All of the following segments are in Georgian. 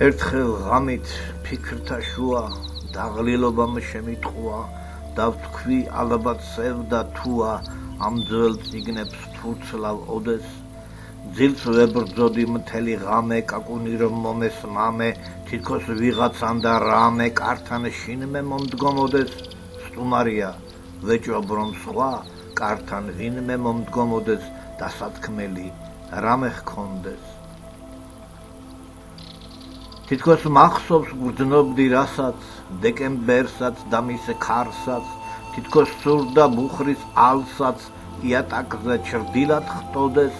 ერთხელ ღამით ფიქრთა შუა დაღლილობამ შემიტყვა და ვთქვი ალბათ სევდა თუა ამ ძველ წიგნებს ფურცლავ ოდეს ძილს ვებრძოდი მთელი ღამე კაკუნი რომ მომეს მამე თითქოს ვიღაცან და რამე კართან შინმე მომდგომოდეს სტუმარია ვეჭობ რომ სხვა კართან ვინმე მომდგომოდეს დასათქმელი რამე ჰქონდეს თითქოს მახსოვს გვრძნობდი რასაც დეკემბერსაც და მის ქარსაც თითქოს სურდა ბუხრის ალსაც იატაკზე ჩრდილად ხტოდეს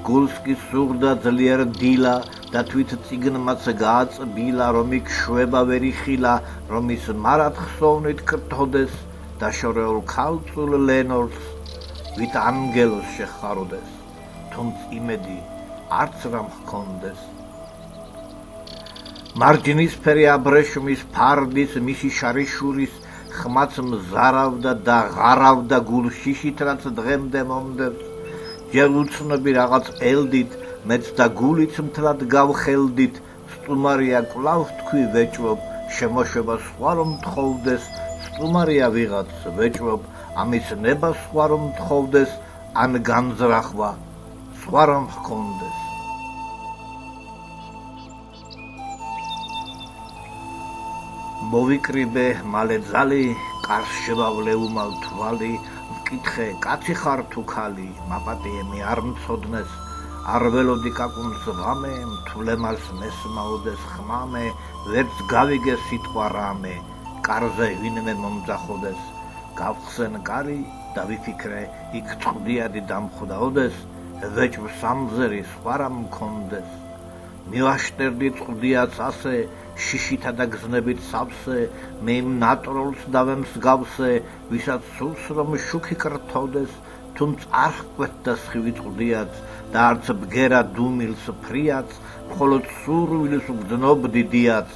გულს კი სურდა ძლიერ დილა და თვით წიგნმაც გააწბილა რომ იქ შვება ვერ იხილა რომ ის მარად ხსოვნით კრთოდეს დაშორეულ ქალწულ ლენორს ვით ანგელოს შეხაროდეს თუმც იმედი არც რამ ჰქონდეს მარჯნისფერი აბრეშუმის ფარდის მისი შარიშურის ხმაც მზარავდა და ღარავდა გულშიშით რაც დღემდე მომდევს ჯერ უცნობი რაღაც ელდით მეც და გულიც მთლად გავხელდით სტუმარია კვლავ თქვი ვეჭვობ შემოშვება სხვა რომ თხოვდეს სტუმარია ვიღაც ვეჭვობ ამის ნება სხვა რომ თხოვდეს ან განზრახვა სხვა რომ ჰქონდეს მოვიკრიბე მალე ძალი კარს შევავლე უმალ თვალი ვკითხე კაცი ხარ თუ ქალი მაპატიემი არ მცოდნეს არ ველოდი კაკუნს ღამე მთლემალს მესმაოდეს ხმამე ვერც გავიგე სიტყვა რამე კარზე ვინმე მომძახოდეს გავხსენ კარი და ვიფიქრე იქ წვდიადი დამხვდაოდეს ვეჭვ სამზერი სხვა რამ მქონდეს მივაშტერდი წვდიაც ასე შიშითა და გზნებით სავსე მე იმ ნატროლს დავემსგავსე ვისაც სურს რომ შუქი კრთოდეს თუმც არ ჰკვეთდა სხივი წვდიაც და არც ბგერა დუმილს ფრიაც მხოლოდ სურვილს ვგრძნობდი დიაც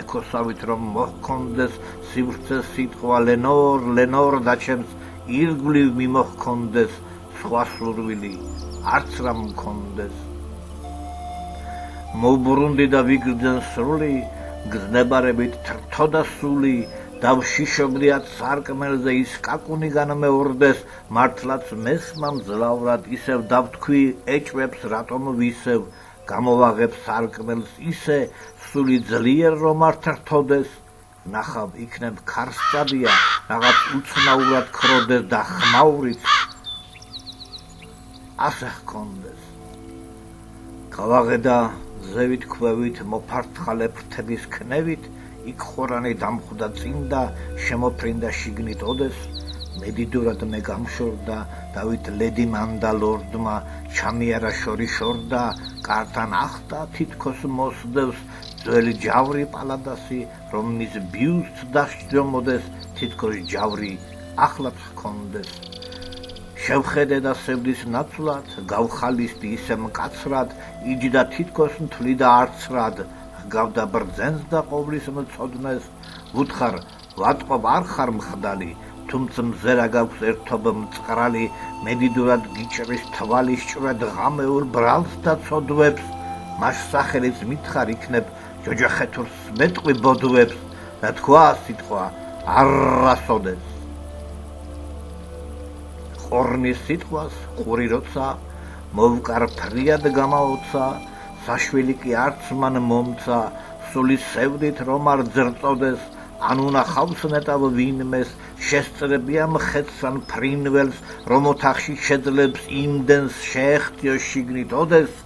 ეკოსავით რომ მოჰქონდეს სივრცეს სიტყვა ლენორ და ჩემს ირგვლივ მიმოჰქონდეს სხვა სურვილი არც რამ მქონდეს მოვბრუნდი და ვიგრძენ სრული გზნებარებით თრთოდა სული დავშიშობდიათ სარკმელზე ის კაკუნი განმეორდეს მართლაც მესმამ ძლავრად ისევ დავთქვი ეჭვებს რატომ ვისევ გამოვაღებ სარკმელს ისე სული ძლიერ რომ არ თრთოდეს ნახავ იქნებ ქარსწადია რაღაც უცნაურად ქროდეს და ხმაურით ასე ჰქონდეს გავაღედა ზევით ქვევით მოფართხალე ფრთების ქნევით იქ ხორანი დამხვდა წინ და შემოფრინდა შიგნით ოდეს მედიდურად მე გამშორდა დავით ლედი მანდალორდმა ჩამიარა შორი შორდა კართან ახტა თითქოს მოსდევს ძველი ჯავრი პალადასი რომ მის ბიუსტს დასჯომოდეს თითქოს ჯავრი ახლაც ჰქონდეს შევხედე და სევდის ნაცვლად გავხალისდი ისე მკაცრად იჯდა თითქოს მთლიდა არცრად ჰგავდა ბრძენს და ყოვლის მწოდნეს ვუთხარ ვატყობ არ ხარ მხდალი თუმცა მზერა გაქვს ერთობ მწყრალი მედიდურად გიჭრის თვალი შჭრად ღამეულ ბრალს და ცოდვებს მას სახელიც მითხარ იქნებ ჯოჯახეთურს მეტყვი ბოდვებს და თქვა სიტყვა არასოდეს ორნის სიტყვას ყური როცა მოვკარ ფრიად გამაოცა საშვილი კი არც მან მომცა სული სევდით რომ არ ძრწოდეს ან უნახავს ნეტავ ვინმეს შესწრებია მხეთს ან ფრინველს რომ ოთახში შეძლებს იმდენს შეეხტიო შიგნით ოდეს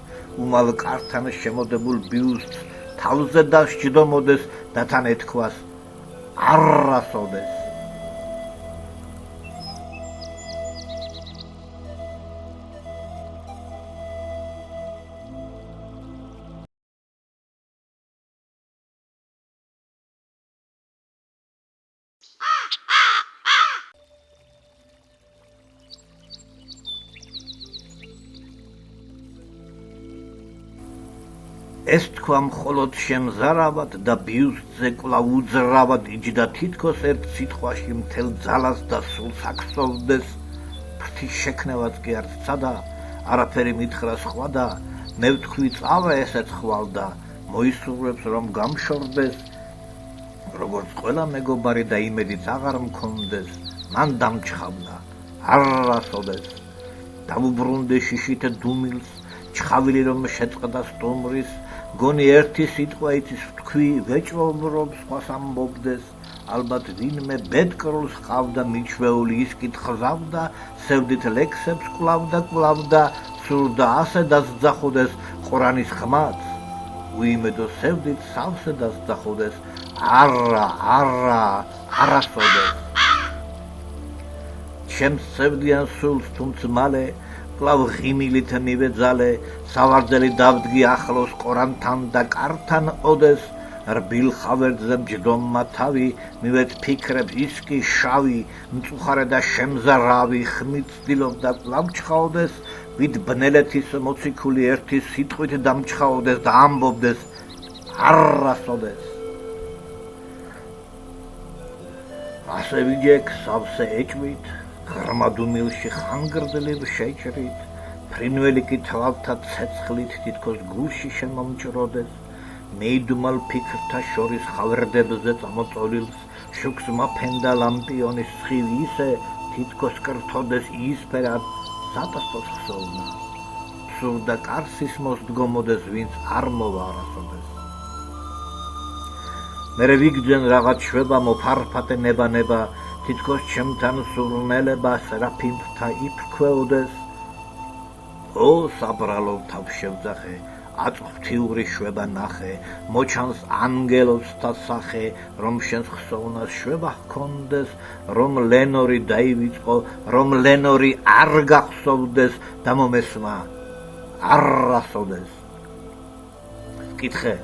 უმალ კართან შემოდებულ ბიუსტს თავზე დასჯდომოდეს და თან ეთქვას არასოდეს ეს თქვა მხოლოდ შემზარავად და ბიუსტზე კვლავ უძრავად იჯდა თითქოს ერთ სიტყვაში მთელ ძალას და სულს აქსოვდეს ფრთის შექნევაც კი არც ცადა არაფერი მითხრა სხვა და მე ვთქვი წავა ესეც ხვალდა მოისურვებს რომ გამშორდეს, როგორც ყველა მეგობარი და იმედიც აღარ მქონდეს, მან დამჩხავდა, არასოდეს. დავუბრუნდი შიშით დუმილს, ჩხავილი რომ შეწყდა სტუმრის, გონი ერთი სიტყვა იცის ვთქვი, ვეჭვობ სხვას ამბობდეს, ალბათ ვინმე ბედკრულს ჰყავდა მიჩვეული, ის კი თხზავდა, სევდით ლექსებს კვლავდა, სურდა ასე დასძახოდეს ყურანის ხმაც, უიმედო სევდით სავსე დასძახოდეს, არასოდეს. ჩემს სევდიან სულს თუმცა მალე, კვლავ ღიმილით მივეძალე, სავარძელი დავდგი ახლოს ყორანთან და კართან ოდეს, რბილ ხავერდზე მჯდომმა თავი, მივეც ფიქრებს ის კი შავი, მწუხარე და შემზარავი, ხმით ცდილობდა კვლავ ჩხაოდეს, ვით ბნელეთის მოციქული ერთი სიტყვით დამჩხაოდეს და ამბობდეს, არასოდეს. ასე ვიჯექ სავსე ეჭვით, ღრმა დუმილში ხანგრძლივ შეჭრით, ფრინველი კი თვალთა ცეცხლით თითქოს გულში შემომჭროდეს, მეიდუმალ ფიქრთა შორის ხავერდებზე წამოწოლილს, შუქს მაფენდა ლამპიონის სხივი ისე, თითქოს კრთოდეს იისფერად, საპასპოს ხსოვნა, სურდა კარსის მოსდგომოდეს, ვინც არ მოვა არასოდეს. მერე ვიგძენ რაღაც შვება მოფარფატე ნება, თითქოს ჩემთან სურნელება სერაფიმთა იფრქვეოდეს. ო საბრალო თავშევძახე, აწვრთიური შვება ნახე, მოჩანს ანგელოზთა სახე, რომ შენს ხსოვნას შვება ჰქონდეს, რომ ლენორი დაივიწყო, რომ ლენორი არ გახსოვდეს და მომესმა არასოდეს. კითხე,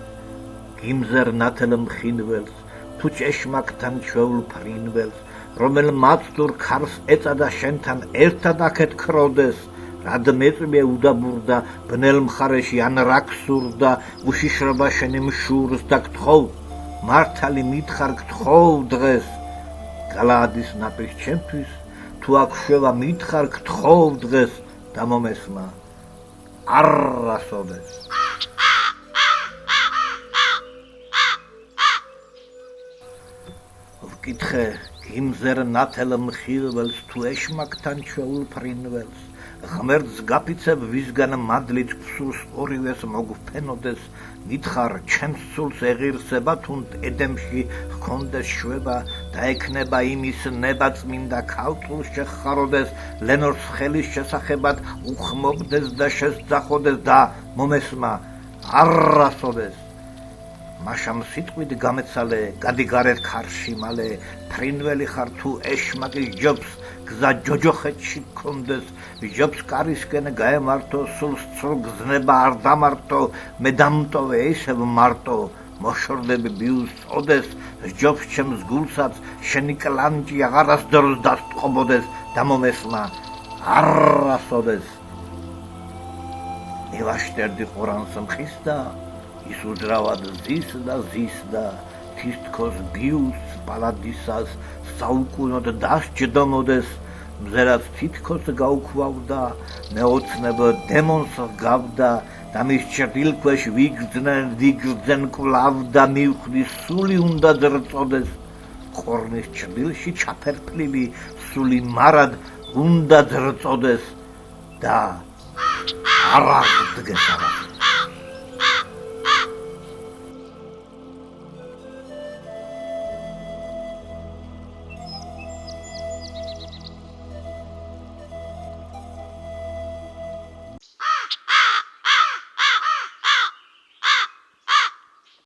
გიმზერ ნათელ მხინველს, თუ ჭეშმაკთან ჩვეულ ფრინველს, რომელ მაცდურ ქარს ეწადა შენთან ერთად აქეთ ქროდეს, რად მეწვე უდაბურდა ბნელ მხარეში ან რა გსურდა, უშიშრობა შენი მშურს და გთხოვ, მართალი მითხარ გთხოვ დღეს, გალაადის ნაპირს ჩემთვის, თუ აქ შვება მითხარ გთხოვ დღეს და მომესმა არასოდეს. ვკითხე, გიმზერ ნათელ მხილველს, თუ ეშმაკთან ჩვეულ ფრინველს, ღმერთს გაფიცებ ვისგან მადლით გსურს ორივეს მოგფენოდეს, მითხარ ჩემს სულს ეღირსება, თუნდ ედემში ჰქონდეს შვება და ექნება იმის ნება წმინდა ქალწულს შეხაროდეს, ლენორს ხელის შესახებად უხმობდეს და შესძახოდეს და მომესმა არასოდეს. მაშამ სიტყვით გამეცალე, გადიგარეთ ქარში მალე, ფრინველი ხარ თუ ეშმაკის ჯობს, გზა ჯოჯოხეთში გქონდეს, ჯობს კარისკენ გაემართო, სულს ცრუ გზნება არ დამართო, მე დამტოვე ისევ მარტო, მოშორდები ბიუს წოდეს, ჯობს ჩემს გულსაც, შენი კლანჭი აღარასდროს დასტყობოდეს და მომესმა არასოდეს. მივაშტერდი ყურანს მხისდა, ის უძრავად ზისდა, თითქოს ბიუს პალადისას საუკუნოდ დასჯდომოდეს, მზერაც თითქოს გაუქვავდა, მეოცნებ დემონს ჰგავდა და მის ჭრილქვეშ ვიგრძენ კვლავ და მივხვდი სული უნდა ძრწოდეს, ყორნის ჭრილში ჩაფერფლილი სული მარად უნდა ძრწოდეს და არ აღდგეს.